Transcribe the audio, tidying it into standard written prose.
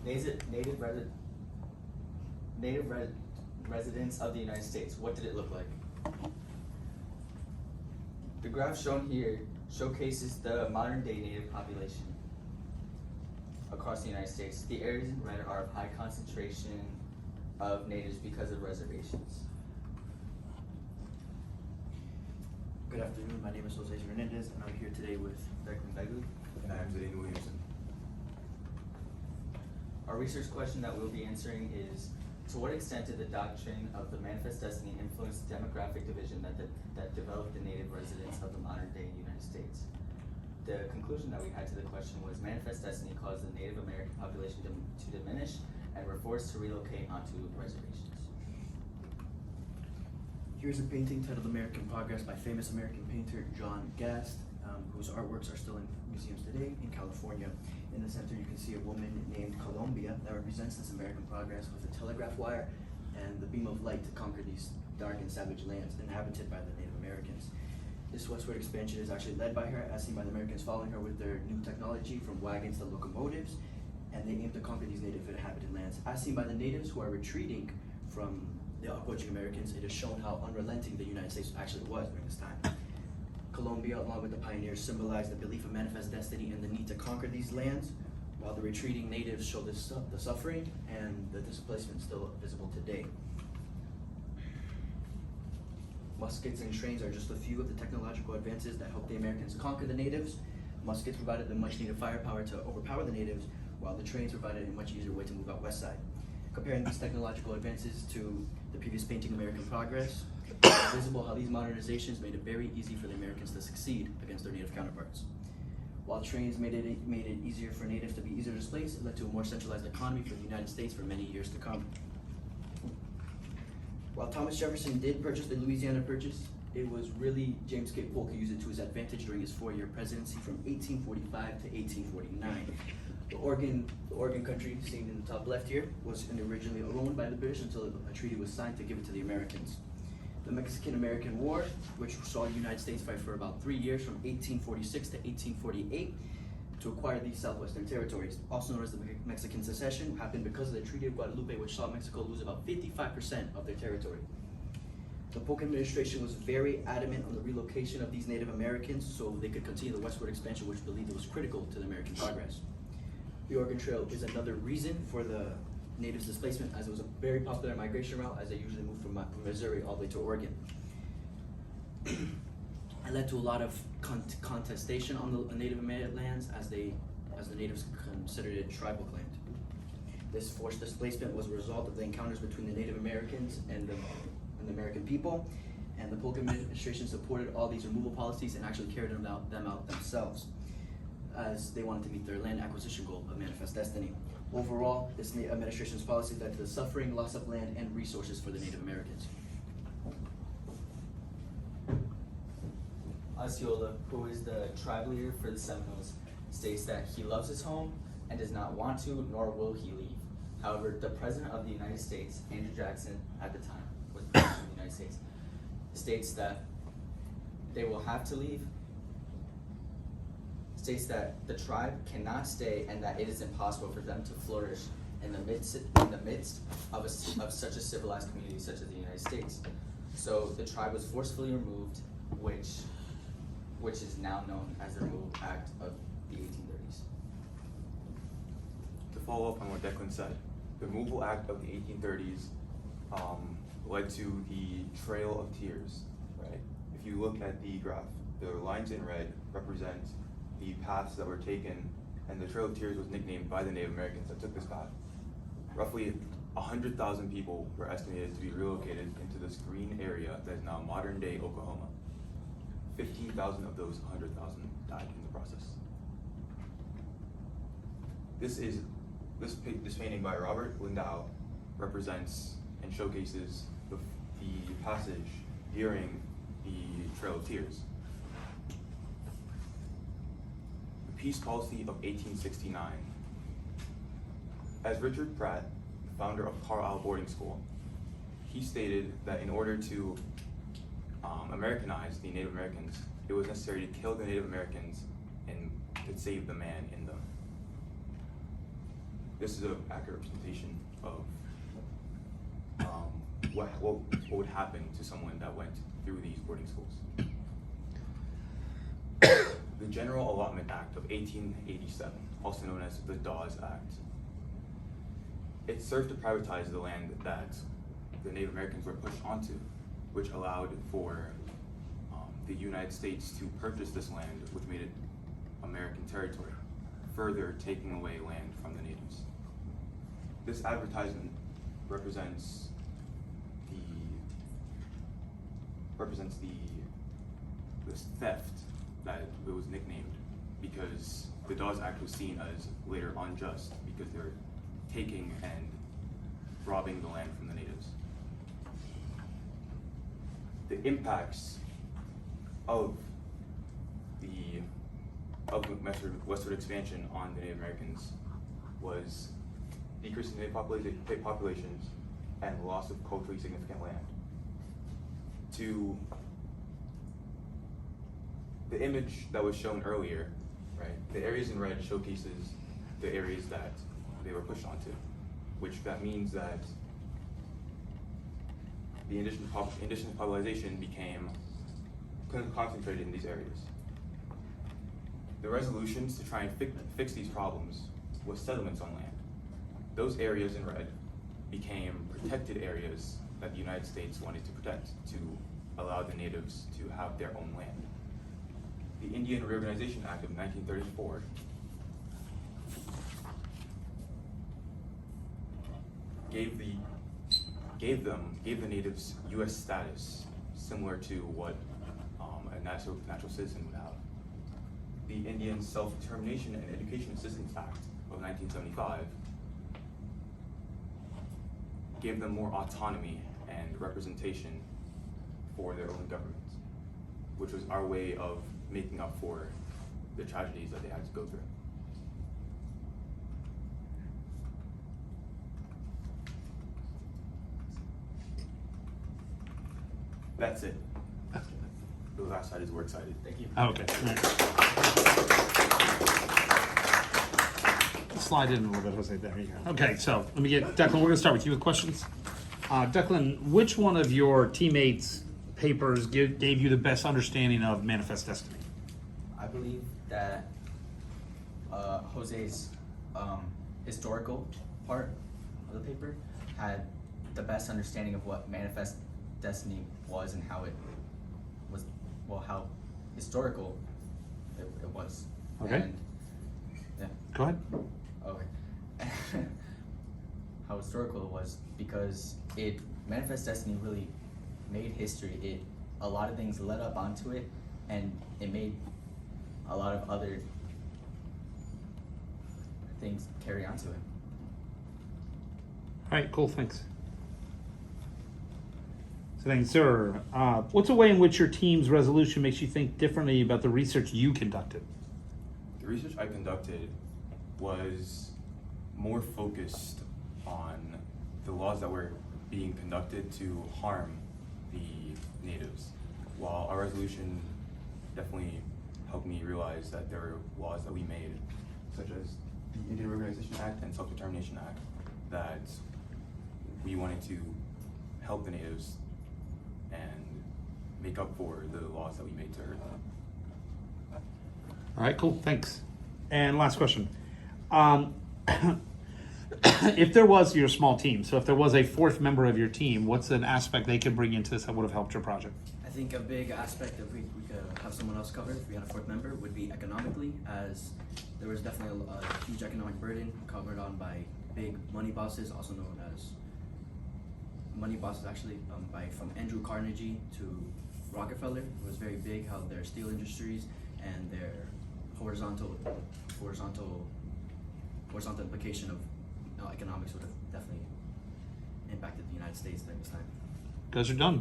native residents of the United States. What did it look like? The graph shown here showcases the modern day native population across the United States. The areas in red are of high concentration of natives because of reservations. Good afternoon, my name is Jose Hernandez, and I'm here today with Declan Begley. And I'm Zane Williamson. Our research question that we'll be answering is, to what extent did the doctrine of the manifest destiny influence the demographic division that developed the native residents of the modern day United States? The conclusion that we had to the question was manifest destiny caused the Native American population to diminish and were forced to relocate onto reservations. Here's a painting titled American Progress by famous American painter John Gast, whose artworks are still in museums today in California. In the center you can see a woman named Colombia that represents this American progress with a telegraph wire and the beam of light to conquer these dark and savage lands inhabited by the Native Americans. This westward expansion is actually led by her, as seen by the Americans following her with their new technology from wagons to locomotives, and they aim to conquer these native inhabited lands. As seen by the natives who are retreating from the approaching Americans, it is shown how unrelenting the United States actually was during this time. Colombia, along with the pioneers, symbolized the belief of manifest destiny and the need to conquer these lands, while the retreating natives show the suffering and the displacement still visible today. Muskets and trains are just a few of the technological advances that helped the Americans conquer the natives. Muskets provided the much needed firepower to overpower the natives, while the trains provided a much easier way to move out west side. Comparing these technological advances to the previous painting, American Progress, it's visible how these modernizations made it very easy for the Americans to succeed against their native counterparts. While trains made it easier for natives to be easier displaced, it led to a more centralized economy for the United States for many years to come. While Thomas Jefferson did purchase the Louisiana Purchase, it was really James K. Polk who used it to his advantage during his 4-year presidency from 1845 to 1849. The Oregon country, seen in the top left here, was originally owned by the British until a treaty was signed to give it to the Americans. The Mexican-American War, which saw the United States fight for about 3 years from 1846 to 1848 to acquire these southwestern territories, also known as the Mexican Secession, happened because of the Treaty of Guadalupe, which saw Mexico lose about 55% of their territory. The Polk administration was very adamant on the relocation of these Native Americans so they could continue the westward expansion, which believed it was critical to the American progress. The Oregon Trail is another reason for the natives' displacement, as it was a very popular migration route, as they usually moved from Missouri all the way to Oregon. It led to a lot of contestation on the Native American lands, as the natives considered it tribal land. This forced displacement was a result of the encounters between the Native Americans and the American people, and the Polk administration supported all these removal policies and actually carried them out themselves, as they wanted to meet their land acquisition goal of manifest destiny. Overall, this administration's policy led to the suffering, loss of land, and resources for the Native Americans. Osceola, who is the tribe leader for the Seminoles, states that he loves his home and does not want to, nor will he leave. However, the President of the United States, Andrew Jackson, at the time, was President of the United States, states that they will have to leave, states that the tribe cannot stay and that it is impossible for them to flourish in the midst of such a civilized community such as the United States. So the tribe was forcefully removed, which is now known as the Removal Act of the 1830s. To follow up on what Declan said, the Removal Act of the 1830s led to the Trail of Tears, right? If you look at the graph, the lines in red represent the paths that were taken, and the Trail of Tears was nicknamed by the Native Americans that took this path. Roughly 100,000 people were estimated to be relocated into this green area that is now modern-day Oklahoma. 15,000 of those 100,000 died in the process. This painting by Robert Lindau represents and showcases the passage during the Trail of Tears. The Peace Policy of 1869. As Richard Pratt, the founder of Carlisle Boarding School, he stated that in order to Americanize the Native Americans, it was necessary to kill the Native Americans and to save the man in them. this is an accurate representation of what would happen to someone that went through these boarding schools. The General Allotment Act of 1887, also known as the Dawes Act, it served to privatize the land that the Native Americans were pushed onto, which allowed for the United States to purchase this land, which made it American territory, further taking away land from the natives. This advertisement represents this theft that it was nicknamed, because the Dawes Act was seen as later unjust because they were taking and robbing the land from the natives. The impacts of the westward expansion on the Native Americans was decrease in native populations and loss of culturally significant land. To the image that was shown earlier, right? The areas in red showcases the areas that they were pushed onto, which that means that the indigenous population became concentrated in these areas. The resolutions to try and fix these problems was settlements on land. Those areas in red became protected areas that the United States wanted to protect to allow the natives to have their own land. The Indian Reorganization Act of 1934 gave the natives U.S. status similar to what a natural citizen would have. The Indian Self-Determination and Education Assistance Act of 1975 gave them more autonomy and representation for their own government, which was our way of making up for the tragedies that they had to go through. That's it. The last side is works cited. Thank you. Okay. Slide in a little bit, Jose. There you go. Okay, so let me get Declan. We're gonna start with you with questions. Declan, which one of your teammates' papers gave you the best understanding of Manifest Destiny? I believe that Jose's historical part of the paper had the best understanding of what Manifest Destiny was and how it was, well, how historical it was. Okay. And, yeah. Go ahead. Okay. How historical it was, because Manifest Destiny really made history. A lot of things led up onto it, and it made a lot of other things carry onto it. All right, cool, thanks. So then, sir, what's a way in which your team's resolution makes you think differently about the research you conducted? The research I conducted was more focused on the laws that were being conducted to harm the natives, while our resolution definitely helped me realize that there were laws that we made, such as the Indian Reorganization Act and Self-Determination Act, that we wanted to help the natives and make up for the laws that we made to hurt them. All right, cool, thanks. And last question. If there was your small team, so if there was a fourth member of your team, what's an aspect they could bring into this that would have helped your project? I think a big aspect that we could have someone else cover if we had a fourth member would be economically, as there was definitely a huge economic burden covered on by big money bosses, also known as money bosses actually, from Andrew Carnegie to Rockefeller. It was very big how their steel industries and their horizontal implication of economics would have definitely impacted the United States during this time. Guys are done.